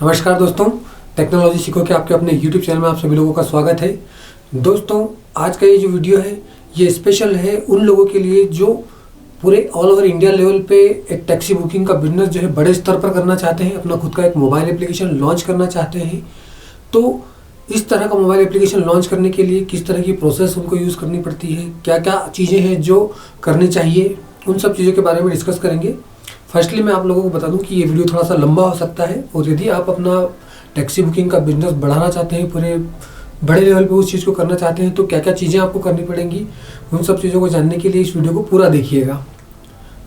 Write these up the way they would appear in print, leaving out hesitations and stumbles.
नमस्कार दोस्तों, टेक्नोलॉजी सीखो के आपके अपने YouTube चैनल में आप सभी लोगों का स्वागत है। दोस्तों, आज का ये जो वीडियो है ये स्पेशल है उन लोगों के लिए जो पूरे ऑल ओवर इंडिया लेवल पे एक टैक्सी बुकिंग का बिजनेस जो है बड़े स्तर पर करना चाहते हैं, अपना खुद का एक मोबाइल एप्लीकेशन लॉन्च करना चाहते हैं। तो इस तरह का मोबाइल एप्लीकेशन लॉन्च करने के लिए किस तरह की प्रोसेस उनको यूज़ करनी पड़ती है, क्या क्या चीज़ें हैं जो करनी चाहिए, उन सब चीज़ों के बारे में डिस्कस करेंगे। फर्स्टली मैं आप लोगों को बता दूं कि ये वीडियो थोड़ा सा लंबा हो सकता है और यदि आप अपना टैक्सी बुकिंग का बिजनेस बढ़ाना चाहते हैं, पूरे बड़े लेवल पे उस चीज़ को करना चाहते हैं, तो क्या क्या चीज़ें आपको करनी पड़ेंगी, उन सब चीज़ों को जानने के लिए इस वीडियो को पूरा देखिएगा।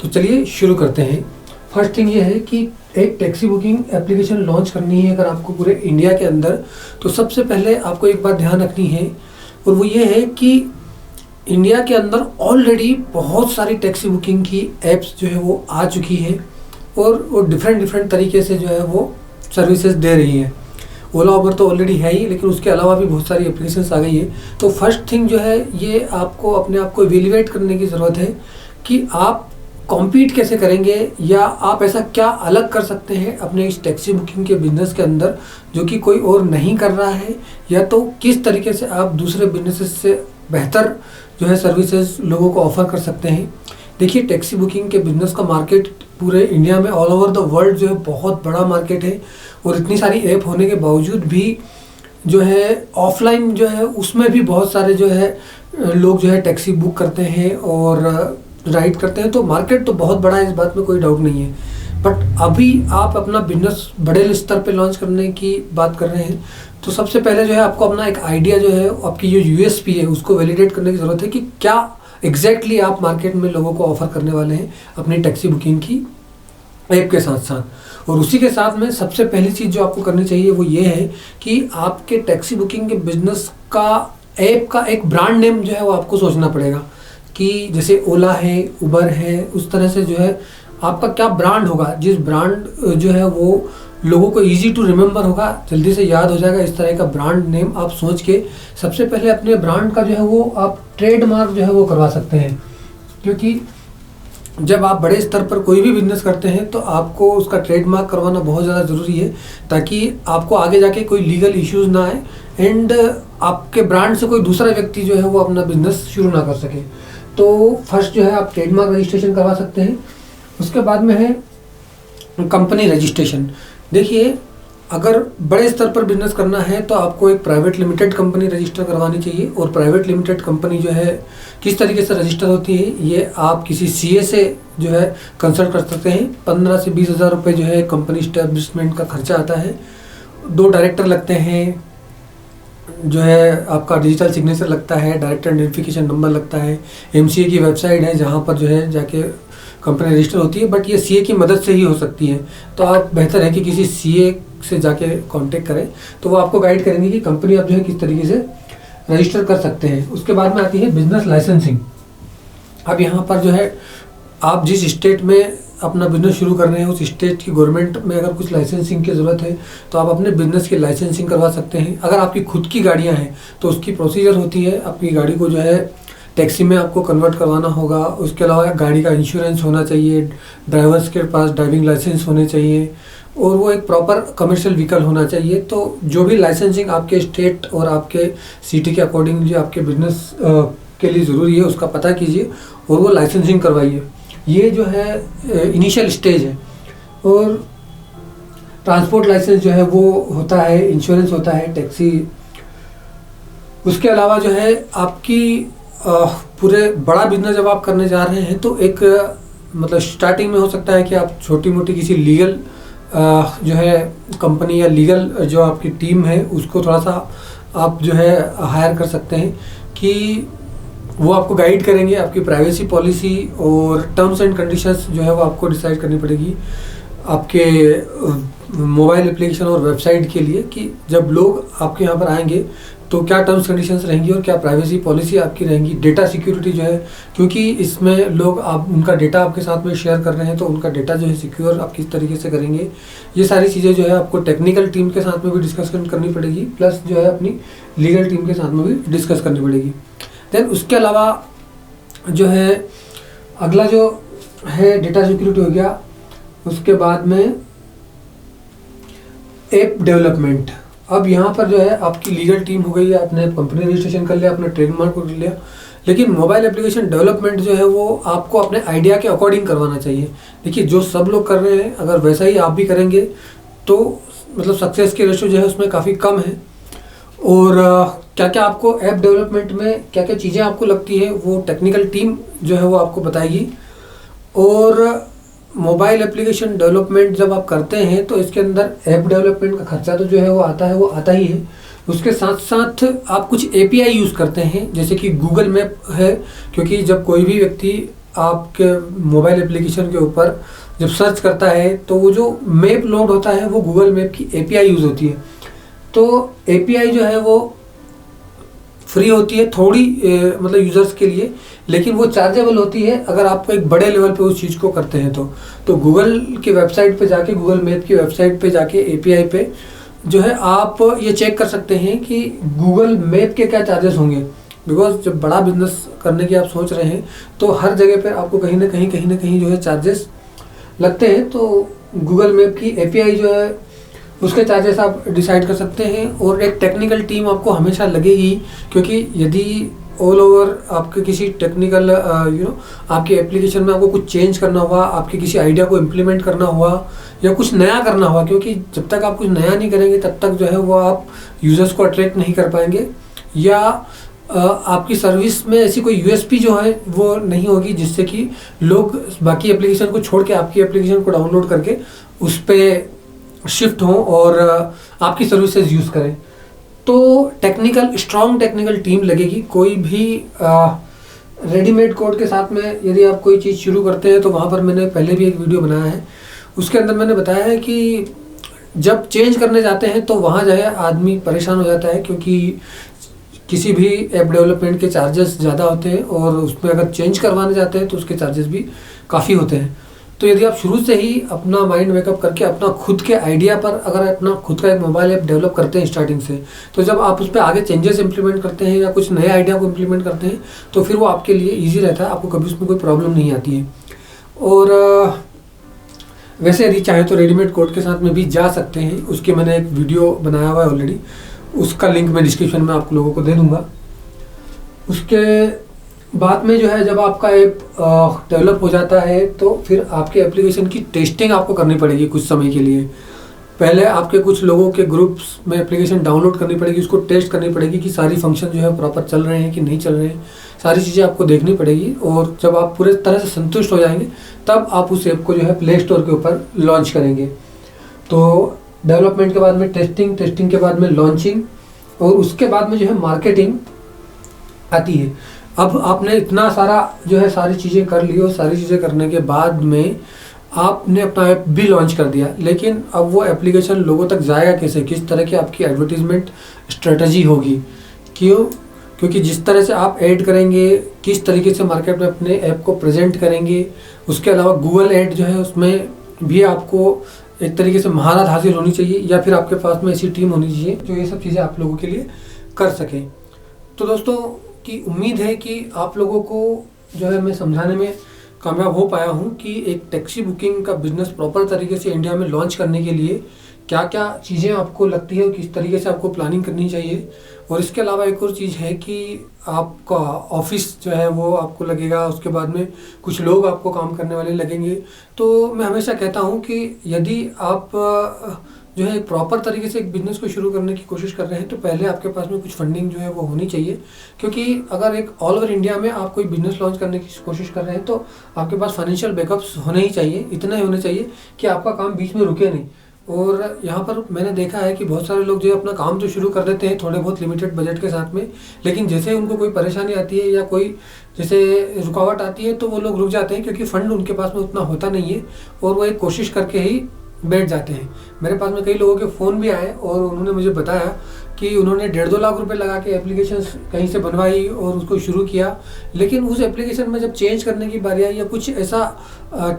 तो चलिए शुरू करते हैं। फर्स्ट थिंग ये है कि एक टैक्सी बुकिंग एप्लीकेशन लॉन्च करनी है अगर आपको पूरे इंडिया के अंदर, तो सबसे पहले आपको एक बात ध्यान रखनी है और वो ये है कि इंडिया के अंदर ऑलरेडी बहुत सारी टैक्सी बुकिंग की ऐप्स जो है वो आ चुकी है और वो डिफरेंट तरीके से जो है वो सर्विसेज दे रही है। ओला उबर तो ऑलरेडी है ही, लेकिन उसके अलावा भी बहुत सारी एप्लीकेशंस आ गई है। तो फर्स्ट थिंग जो है ये आपको अपने आप को इवेल्युएट करने की ज़रूरत है कि आप कॉम्पीट कैसे करेंगे या आप ऐसा क्या अलग कर सकते हैं अपने इस टैक्सी बुकिंग के बिजनेस के अंदर जो कि कोई और नहीं कर रहा है, या तो किस तरीके से आप दूसरे बिजनेसेस से बेहतर जो है सर्विसेज लोगों को ऑफर कर सकते हैं। देखिए, टैक्सी बुकिंग के बिजनेस का मार्केट पूरे इंडिया में ऑल ओवर द वर्ल्ड जो है बहुत बड़ा मार्केट है और इतनी सारी ऐप होने के बावजूद भी जो है ऑफलाइन जो है उसमें भी बहुत सारे जो है लोग जो है टैक्सी बुक करते हैं और राइड करते हैं। तो मार्केट तो बहुत बड़ा है, इस बात में कोई डाउट नहीं है। बट अभी आप अपना बिजनेस बड़े स्तर पे लॉन्च करने की बात कर रहे हैं, तो सबसे पहले जो है आपको अपना एक आइडिया जो है, आपकी जो यूएसपी है उसको वैलिडेट करने की ज़रूरत है कि क्या एग्जैक्टली आप मार्केट में लोगों को ऑफर करने वाले हैं अपनी टैक्सी बुकिंग की ऐप के साथ साथ। और उसी के साथ में सबसे पहली चीज़ जो आपको करनी चाहिए वो ये है कि आपके टैक्सी बुकिंग के बिजनेस का ऐप का एक ब्रांड नेम जो है वो आपको सोचना पड़ेगा कि जैसे ओला है, उबर है, उस तरह से जो है आपका क्या ब्रांड होगा, जिस ब्रांड जो है वो लोगों को इजी टू रिमेंबर होगा, जल्दी से याद हो जाएगा। इस तरह का ब्रांड नेम आप सोच के सबसे पहले अपने ब्रांड का जो है वो आप ट्रेडमार्क जो है वो करवा सकते हैं। क्योंकि जब आप बड़े स्तर पर कोई भी बिजनेस करते हैं तो आपको उसका ट्रेडमार्क करवाना बहुत ज़्यादा ज़रूरी है, ताकि आपको आगे जाके कोई लीगल इश्यूज़ ना आए एंड आपके ब्रांड से कोई दूसरा व्यक्ति जो है वो अपना बिजनेस शुरू ना कर सके। तो फर्स्ट जो है आप ट्रेडमार्क रजिस्ट्रेशन करवा सकते हैं। उसके बाद में है कंपनी रजिस्ट्रेशन। देखिए, अगर बड़े स्तर पर बिजनेस करना है तो आपको एक प्राइवेट लिमिटेड कंपनी रजिस्टर करवानी चाहिए। और प्राइवेट लिमिटेड कंपनी जो है किस तरीके से रजिस्टर होती है ये आप किसी सीए से जो है कंसल्ट कर सकते हैं। 15 से 20 हज़ार रुपये जो है कंपनी इस्टेब्लिशमेंट का खर्चा आता है। 2 डायरेक्टर लगते हैं, जो है आपका डिजिटल सिग्नेचर लगता है, डायरेक्टर आइडेंटिफिकेशन नंबर लगता है, एमसीए की वेबसाइट है जहाँ पर जो है जाके कंपनी रजिस्टर होती है। बट ये सीए की मदद से ही हो सकती है, तो आप बेहतर है कि किसी सीए से जाके कांटेक्ट करें, तो वो आपको गाइड करेंगे कि कंपनी आप जो है किस तरीके से रजिस्टर कर सकते हैं। उसके बाद में आती है बिजनेस लाइसेंसिंग। अब यहाँ पर जो है आप जिस स्टेट में अपना बिजनेस शुरू कर रहे हैं उस स्टेट की गवर्नमेंट में अगर कुछ लाइसेंसिंग की ज़रूरत है तो आप अपने बिजनेस की लाइसेंसिंग करवा सकते हैं। अगर आपकी खुद की गाड़ियाँ हैं तो उसकी प्रोसीजर होती है, आपकी गाड़ी को जो है टैक्सी में आपको कन्वर्ट करवाना होगा। उसके अलावा गाड़ी का इंश्योरेंस होना चाहिए, ड्राइवर्स के पास ड्राइविंग लाइसेंस होने चाहिए और वो एक प्रॉपर कमर्शियल व्हीकल होना चाहिए। तो जो भी लाइसेंसिंग आपके स्टेट और आपके सिटी के अकॉर्डिंग जो आपके बिजनेस के लिए ज़रूरी है उसका पता कीजिए और वो लाइसेंसिंग करवाइए। ये जो है इनिशियल स्टेज है। और ट्रांसपोर्ट लाइसेंस जो है वो होता है, इंश्योरेंस होता है टैक्सी। उसके अलावा जो है आपकी पूरे बड़ा बिजनेस जब आप करने जा रहे हैं तो एक मतलब स्टार्टिंग में हो सकता है कि आप छोटी मोटी किसी लीगल जो है कंपनी या लीगल जो आपकी टीम है उसको थोड़ा सा आप जो है हायर कर सकते हैं कि वो आपको गाइड करेंगे। आपकी प्राइवेसी पॉलिसी और टर्म्स एंड कंडीशंस जो है वो आपको डिसाइड करनी पड़ेगी आपके मोबाइल एप्लीकेशन और वेबसाइट के लिए, कि जब लोग आपके यहाँ पर आएंगे तो क्या टर्म्स कंडीशंस रहेंगी और क्या प्राइवेसी पॉलिसी आपकी रहेंगी। डेटा सिक्योरिटी जो है, क्योंकि इसमें लोग आप उनका डेटा आपके साथ में शेयर कर रहे हैं तो उनका डेटा जो है सिक्योर आप किस तरीके से करेंगे, ये सारी चीज़ें जो है आपको टेक्निकल टीम के साथ में भी डिस्कस करनी पड़ेगी, प्लस जो है अपनी लीगल टीम के साथ में भी डिस्कस करनी पड़ेगी। देन उसके अलावा जो है अगला जो है डेटा सिक्योरिटी हो गया। उसके बाद में ऐप डेवलपमेंट। अब यहाँ पर जो है आपकी लीगल टीम हो गई है, आपने कंपनी रजिस्ट्रेशन कर लिया, आपने ट्रेडमार्क को कर लिया, लेकिन मोबाइल एप्लीकेशन डेवलपमेंट जो है वो आपको अपने आइडिया के अकॉर्डिंग करवाना चाहिए। देखिए जो सब लोग कर रहे हैं अगर वैसा ही आप भी करेंगे तो मतलब सक्सेस की रेशो जो है उसमें काफ़ी कम है। और क्या क्या आपको ऐप डेवलपमेंट में क्या क्या चीज़ें आपको लगती है वो टेक्निकल टीम जो है वो आपको बताएगी। और मोबाइल एप्लीकेशन डेवलपमेंट जब आप करते हैं तो इसके अंदर ऐप डेवलपमेंट का खर्चा तो जो है वो आता ही है। उसके साथ साथ आप कुछ एपीआई यूज़ करते हैं जैसे कि गूगल मैप है, क्योंकि जब कोई भी व्यक्ति आपके मोबाइल एप्लीकेशन के ऊपर जब सर्च करता है तो वो जो मैप लोड होता है वो गूगल मैप की एपीआई यूज़ होती है। तो एपीआई जो है वो फ्री होती है थोड़ी मतलब यूज़र्स के लिए, लेकिन वो चार्जेबल होती है अगर आप एक बड़े लेवल पे उस चीज़ को करते हैं तो गूगल की वेबसाइट पे जाके, गूगल मैप की वेबसाइट पे जाके एपीआई पे जो है आप ये चेक कर सकते हैं कि गूगल मैप के क्या चार्जेस होंगे। बिकॉज जब बड़ा बिजनेस करने की आप सोच रहे हैं तो हर जगह पे आपको कहीं ना कहीं जो है चार्जेस लगते हैं। तो गूगल मैप की एपीआई जो है उसके चार्जेस आप डिसाइड कर सकते हैं। और एक टेक्निकल टीम आपको हमेशा लगेगी, क्योंकि यदि ऑल ओवर आपके किसी टेक्निकल आपके एप्लीकेशन में आपको कुछ चेंज करना हुआ, आपके किसी आइडिया को इम्प्लीमेंट करना हुआ या कुछ नया करना हुआ, क्योंकि जब तक आप कुछ नया नहीं करेंगे तब तक जो है वो आप यूज़र्स को अट्रैक्ट नहीं कर पाएंगे, या आपकी सर्विस में ऐसी कोई यूएसपी जो है वो नहीं होगी जिससे कि लोग बाकी एप्लीकेशन को छोड़ के आपकी एप्लीकेशन को डाउनलोड करके उस पर शिफ्ट हों और आपकी सर्विसेज यूज़ करें। तो स्ट्रॉन्ग टेक्निकल टीम लगेगी। कोई भी रेडीमेड कोड के साथ में यदि आप कोई चीज़ शुरू करते हैं तो वहाँ पर मैंने पहले भी एक वीडियो बनाया है, उसके अंदर मैंने बताया है कि जब चेंज करने जाते हैं तो वहाँ जो है आदमी परेशान हो जाता है, क्योंकि किसी भी ऐप डेवलपमेंट के चार्जेस ज़्यादा होते हैं और उसमें अगर चेंज करवाने जाते हैं तो उसके चार्जेस भी काफ़ी होते हैं। तो यदि आप शुरू से ही अपना माइंड मेकअप करके अपना खुद के आइडिया पर अगर अपना खुद का एक मोबाइल ऐप डेवलप करते हैं स्टार्टिंग से, तो जब आप उस पर आगे चेंजेस इंप्लीमेंट करते हैं या कुछ नए आइडिया को इंप्लीमेंट करते हैं तो फिर वो आपके लिए ईजी रहता है, आपको कभी उसमें कोई प्रॉब्लम नहीं आती है। और वैसे यदि चाहे तो रेडीमेड कोड के साथ में भी जा सकते हैं, उसकी मैंने एक वीडियो बनाया हुआ है ऑलरेडी, उसका लिंक मैं डिस्क्रिप्शन में आप लोगों को दे दूँगा। उसके बाद में जो है जब आपका ऐप डेवलप हो जाता है तो फिर आपके एप्लीकेशन की टेस्टिंग आपको करनी पड़ेगी कुछ समय के लिए। पहले आपके कुछ लोगों के ग्रुप्स में एप्लीकेशन डाउनलोड करनी पड़ेगी, उसको टेस्ट करनी पड़ेगी कि सारी फंक्शन जो है प्रॉपर चल रहे हैं कि नहीं चल रहे हैं, सारी चीज़ें आपको देखनी पड़ेगी। और जब आप पूरे तरह से संतुष्ट हो जाएंगे तब आप उस ऐप को जो है प्ले स्टोर के ऊपर लॉन्च करेंगे। तो डेवलपमेंट के बाद में टेस्टिंग के बाद में लॉन्चिंग, और उसके बाद में जो है मार्केटिंग आती है। अब आपने इतना सारा जो है सारी चीज़ें कर ली, और सारी चीज़ें करने के बाद में आपने अपना ऐप भी लॉन्च कर दिया, लेकिन अब वो एप्लीकेशन लोगों तक जाएगा कैसे, किस तरह की आपकी एडवर्टीजमेंट स्ट्रेटजी होगी। क्योंकि जिस तरह से आप ऐड करेंगे, किस तरीके से मार्केट में अपने ऐप को प्रेजेंट करेंगे, उसके अलावा गूगल ऐड जो है उसमें भी आपको एक तरीके से महारत हासिल होनी चाहिए, या फिर आपके पास में ऐसी टीम होनी चाहिए जो ये सब चीज़ें आप लोगों के लिए कर सकें। तो दोस्तों की उम्मीद है कि आप लोगों को जो है मैं समझाने में कामयाब हो पाया हूँ कि एक टैक्सी बुकिंग का बिजनेस प्रॉपर तरीके से इंडिया में लॉन्च करने के लिए क्या क्या चीज़ें आपको लगती है और किस तरीके से आपको प्लानिंग करनी चाहिए। और इसके अलावा एक और चीज़ है कि आपका ऑफिस जो है वो आपको लगेगा, उसके बाद में कुछ लोग आपको काम करने वाले लगेंगे। तो मैं हमेशा कहता हूँ कि यदि आप जो है प्रॉपर तरीके से एक बिज़नेस को शुरू करने की कोशिश कर रहे हैं तो पहले आपके पास में कुछ फंडिंग जो है वो होनी चाहिए। क्योंकि अगर एक ऑल ओवर इंडिया में आप कोई बिज़नेस लॉन्च करने की कोशिश कर रहे हैं तो आपके पास फाइनेंशियल बैकअप्स होने ही चाहिए, इतना ही होने चाहिए कि आपका काम बीच में रुके नहीं। और यहाँ पर मैंने देखा है कि बहुत सारे लोग जो है अपना काम तो शुरू कर देते हैं थोड़े बहुत लिमिटेड बजट के साथ में, लेकिन जैसे उनको कोई परेशानी आती है या कोई जैसे रुकावट आती है तो वो लोग रुक जाते हैं, क्योंकि फ़ंड उनके पास में उतना होता नहीं है और वो एक कोशिश करके ही बैठ जाते हैं। मेरे पास में कई लोगों के फ़ोन भी आए और उन्होंने मुझे बताया कि उन्होंने 1.5-2 लाख रुपए लगा के एप्लीकेशन कहीं से बनवाई और उसको शुरू किया, लेकिन उस एप्लीकेशन में जब चेंज करने की बारी आई या कुछ ऐसा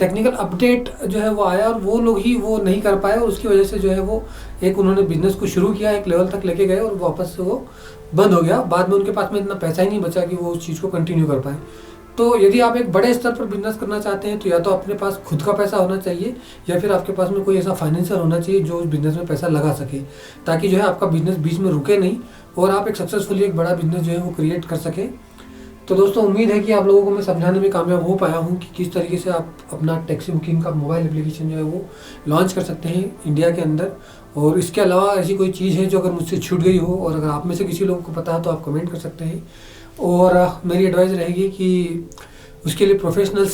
टेक्निकल अपडेट जो है वो आया और वो लोग ही वो नहीं कर पाए, और उसकी वजह से जो है वो एक उन्होंने बिज़नेस को शुरू किया, एक लेवल तक लेके गए और वापस से वो बंद हो गया। बाद में उनके पास में इतना पैसा ही नहीं बचा कि वो उस चीज़ को कंटिन्यू कर पाए। तो यदि आप एक बड़े स्तर पर बिजनेस करना चाहते हैं तो या तो अपने पास खुद का पैसा होना चाहिए या फिर आपके पास में कोई ऐसा फाइनेंसर होना चाहिए जो उस बिज़नेस में पैसा लगा सके, ताकि जो है आपका बिज़नेस बीच में रुके नहीं और आप एक सक्सेसफुली एक बड़ा बिज़नेस जो है वो क्रिएट कर सकें। तो दोस्तों उम्मीद है कि आप लोगों को मैं समझाने में कामयाब हो पाया हूँ कि किस तरीके से आप अपना टैक्सी बुकिंग का मोबाइल एप्लीकेशन जो है वो लॉन्च कर सकते हैं इंडिया के अंदर। और इसके अलावा ऐसी कोई चीज़ है जो अगर मुझसे छूट गई हो और अगर आप में से किसी लोगों को पता है तो आप कमेंट कर सकते हैं। और मेरी एडवाइस रहेगी कि उसके लिए प्रोफेशनल्स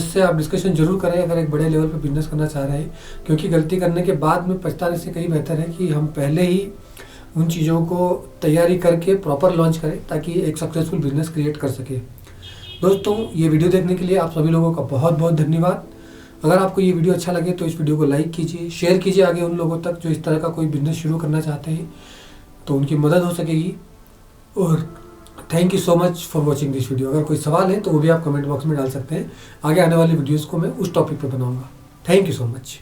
से आप डिस्कशन जरूर करें अगर एक बड़े लेवल पर बिजनेस करना चाह रहे हैं, क्योंकि गलती करने के बाद में पछताने से कहीं बेहतर है कि हम पहले ही उन चीज़ों को तैयारी करके प्रॉपर लॉन्च करें ताकि एक सक्सेसफुल बिजनेस क्रिएट कर सके। दोस्तों ये वीडियो देखने के लिए आप सभी लोगों का बहुत बहुत धन्यवाद। अगर आपको ये वीडियो अच्छा लगे तो इस वीडियो को लाइक कीजिए, शेयर कीजिए आगे उन लोगों तक जो इस तरह का कोई बिजनेस शुरू करना चाहते हैं, तो उनकी मदद हो सकेगी। और thank you so much for watching this video. अगर कोई सवाल है तो वो भी आप कमेंट बॉक्स में डाल सकते हैं, आगे आने वाली वीडियोज़ को मैं उस टॉपिक पर बनाऊँगा। Thank you so much.